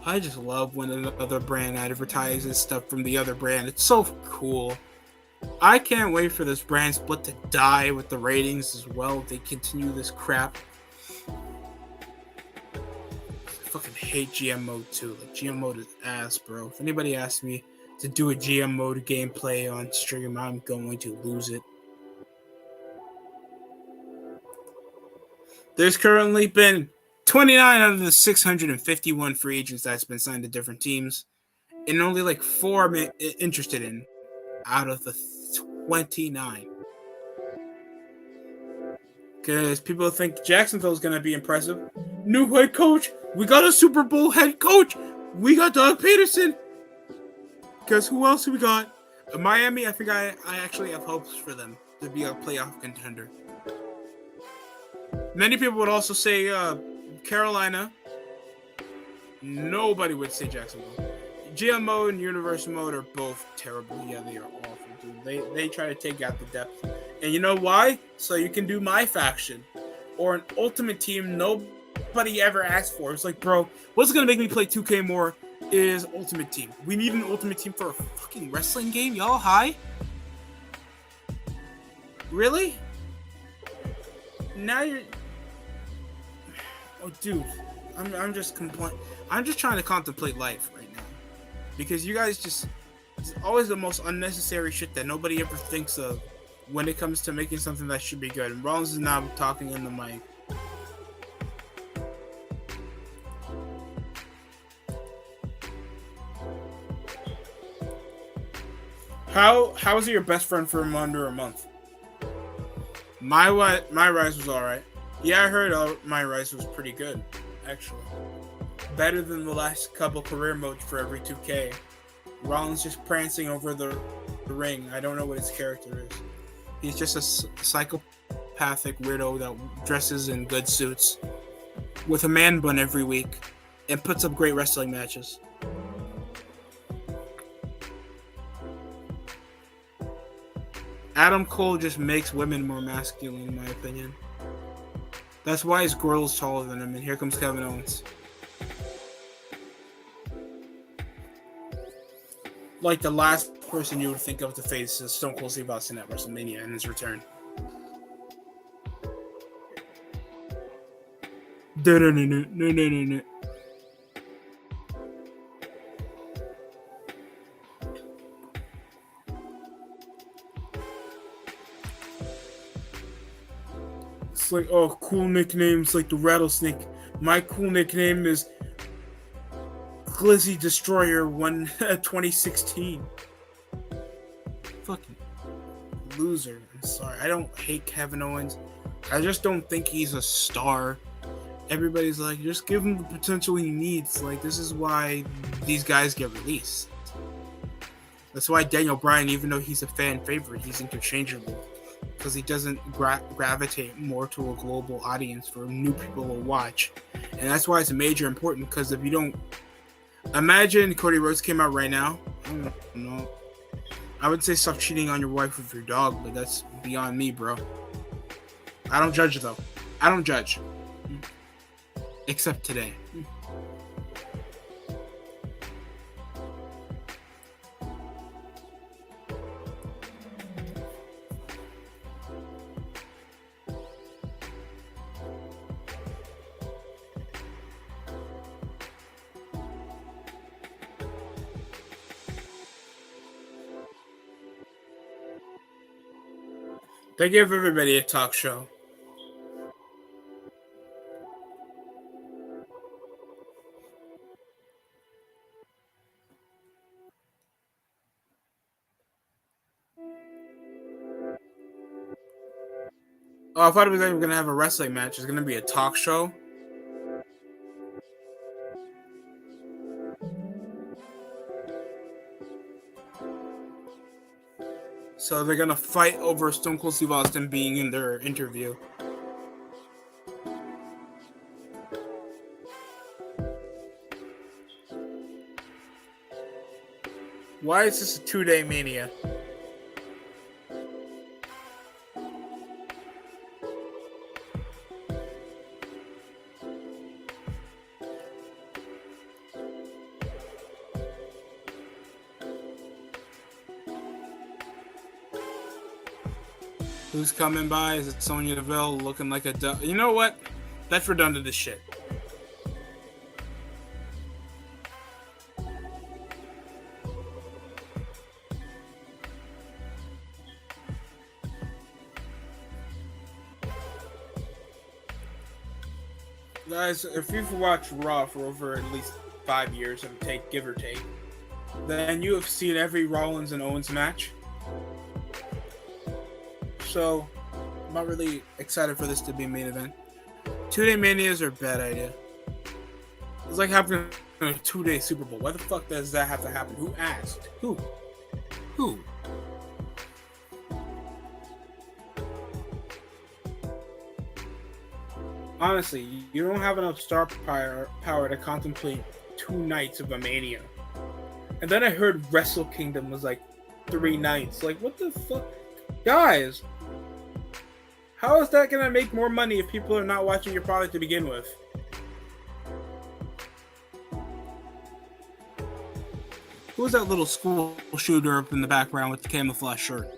I just love when another brand advertises stuff from the other brand. It's so cool. I can't wait for this brand split to die with the ratings as well if they continue this crap. I fucking hate GM mode too. Like, GM mode is ass, bro. If anybody asks me to do a GM mode gameplay on stream, I'm going to lose it. There's currently been 29 out of the 651 free agents that's been signed to different teams, and only like 4 I'm interested in out of the 29. Because people think Jacksonville is going to be impressive. New head coach. We got a Super Bowl head coach. We got Doug Peterson. Because who else do we got? Miami, I think I actually have hopes for them to be a playoff contender. Many people would also say Carolina. Nobody would say Jacksonville. GM mode and Universal mode are both terrible. Yeah, they are awful, dude. They try to take out the depth. And you know why? So you can do my faction. Or an ultimate team nobody ever asked for. It's like, bro, what's going to make me play 2K more is ultimate team. We need an ultimate team for a fucking wrestling game? Y'all high? Really? Now you're... Oh, dude. I'm just I'm just trying to contemplate life right now. Because you guys just... It's always the most unnecessary shit that nobody ever thinks of when it comes to making something that should be good. And Rollins is now talking in the mic. How is it your best friend for under a month? My Rise was alright. Yeah, I heard my Rise was pretty good, actually. Better than the last couple career modes for every 2K. Rollins just prancing over the ring. I don't know what his character is. He's just a psychopathic weirdo that dresses in good suits with a man bun every week and puts up great wrestling matches. Adam Cole just makes women more masculine, in my opinion. That's why his girl's taller than him, and here comes Kevin Owens. Like the last person you would think of to face is Stone Cold Steve Austin at WrestleMania in his return. No. It's like, oh, cool nicknames like the Rattlesnake. My cool nickname is Glizzy Destroyer 2016. Fucking loser. I'm sorry. I don't hate Kevin Owens. I just don't think he's a star. Everybody's like, just give him the potential he needs. Like, this is why these guys get released. That's why Daniel Bryan, even though he's a fan favorite, he's interchangeable. Because he doesn't gravitate more to a global audience for new people to watch. And that's why it's major important, because if you don't... Imagine Cody Rhodes came out right now. I don't know. I would say stop cheating on your wife with your dog, but that's beyond me, bro. I don't judge, though. I don't judge. Except today. They give everybody a talk show. Oh, I thought it was going to have a wrestling match. It's going to be a talk show. So they're going to fight over Stone Cold Steve Austin being in their interview. Why is this a 2-day Mania? Who's coming by? Is it Sonya Deville looking like a... You know what? That's redundant as shit. Guys, if you've watched Raw for over at least 5 years, give or take, then you have seen every Rollins and Owens match. So, I'm not really excited for this to be a main event. 2-day Manias are a bad idea. It's like having a 2-day Super Bowl. Why the fuck does that have to happen? Who asked? Who? Honestly, you don't have enough star power to contemplate 2 nights of a Mania. And then I heard Wrestle Kingdom was like 3 nights. Like, what the fuck? Guys, how is that going to make more money if people are not watching your product to begin with? Who's that little school shooter up in the background with the camouflage shirt?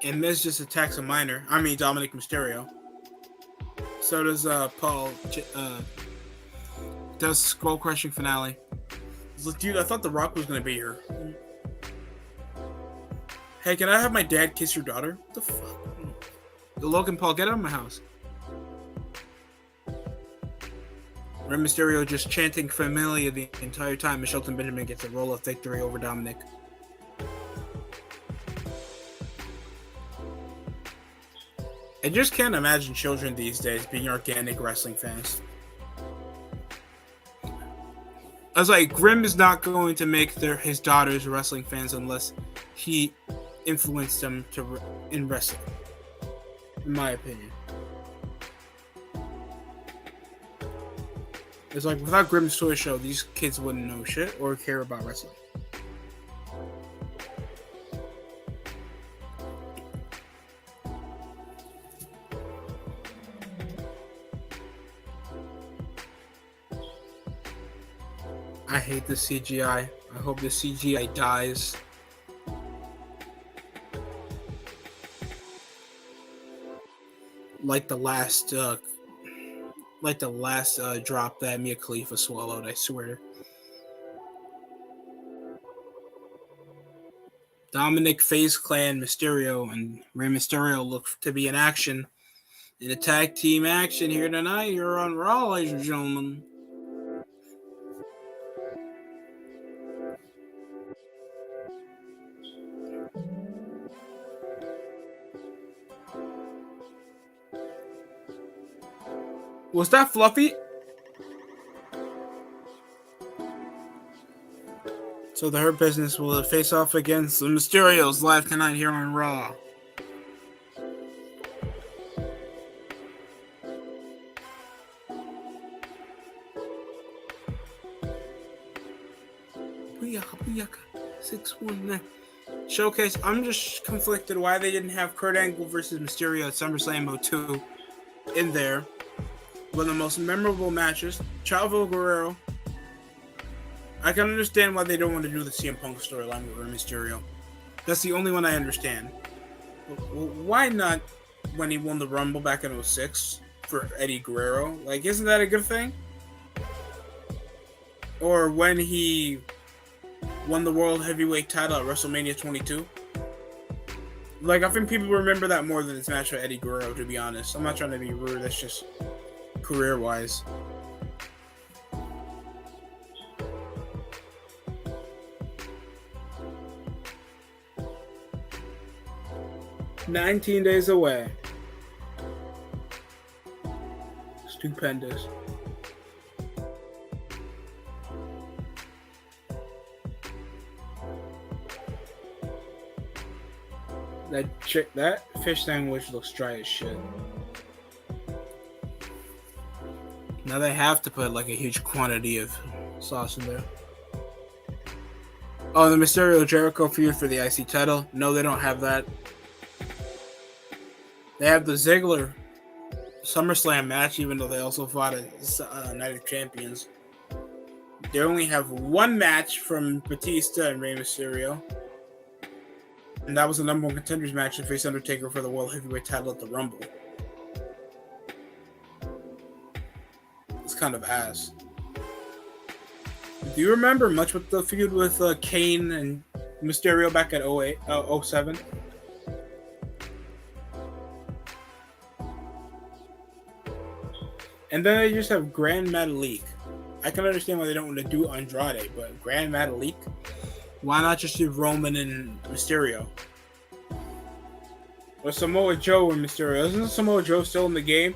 And Miz just attacks a minor. I mean, Dominic Mysterio. So does Paul. Does Skull Crushing finale. Like, dude, I thought The Rock was gonna be here. Hey, can I have my dad kiss your daughter? What the fuck? Logan Paul, get out of my house. Rey Mysterio just chanting Familia the entire time. And Shelton Benjamin gets a roll-up victory over Dominic. I just can't imagine children these days being organic wrestling fans. I was like, Grimm is not going to make his daughters wrestling fans unless he influenced them in wrestling, in my opinion. It's like, without Grimm's Toy Show, these kids wouldn't know shit or care about wrestling. I hate the CGI. I hope the CGI dies. Like the last drop that Mia Khalifa swallowed, I swear. Dominic, FaZe Clan, Mysterio, and Rey Mysterio look to be in action. In a tag team action here tonight. You're on Raw, ladies and gentlemen. Was that Fluffy? So the Hurt Business will face off against the Mysterios live tonight here on Raw. Booyaka, 619. Showcase. I'm just conflicted why they didn't have Kurt Angle versus Mysterio at SummerSlam 02 in there. One of the most memorable matches. Chavo Guerrero. I can understand why they don't want to do the CM Punk storyline with Rey Mysterio. That's the only one I understand. Why not when he won the Rumble back in 06 for Eddie Guerrero. Like, isn't that a good thing? Or when he won the World Heavyweight title at WrestleMania 22. Like, I think people remember that more than his match with Eddie Guerrero, to be honest. I'm not trying to be rude, that's just career-wise. "19 days away." Stupendous. That fish sandwich looks dry as shit. Now they have to put like a huge quantity of sauce in there. Oh, the Mysterio Jericho feud for the IC title. No, they don't have that. They have the Ziggler SummerSlam match, even though they also fought at Night of Champions. They only have one match from Batista and Rey Mysterio. And that was the number one contenders match to face Undertaker for the World Heavyweight title at the Rumble. It's kind of ass. Do you remember much with the feud with Kane and Mysterio back at 07? And then they just have Grand Metalik. I can understand why they don't want to do Andrade, but Grand Metalik? Why not just do Roman and Mysterio? Or Samoa Joe and Mysterio. Isn't Samoa Joe still in the game?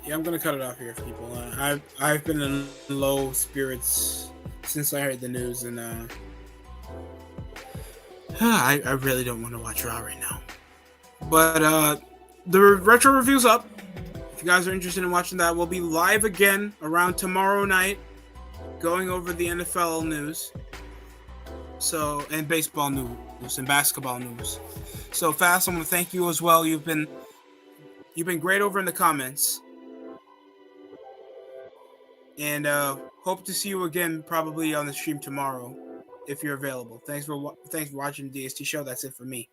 Yeah, I'm gonna cut it off here, people. I've been in low spirits since I heard the news, and I really don't want to watch Raw right now. But the retro review's up. If you guys are interested in watching that, we'll be live again around tomorrow night, going over the NFL news. So, and baseball news and basketball news. So, Fast, I want to thank you as well. You've been great over in the comments. And hope to see you again probably on the stream tomorrow if you're available. Thanks for watching the DST show. That's it for me.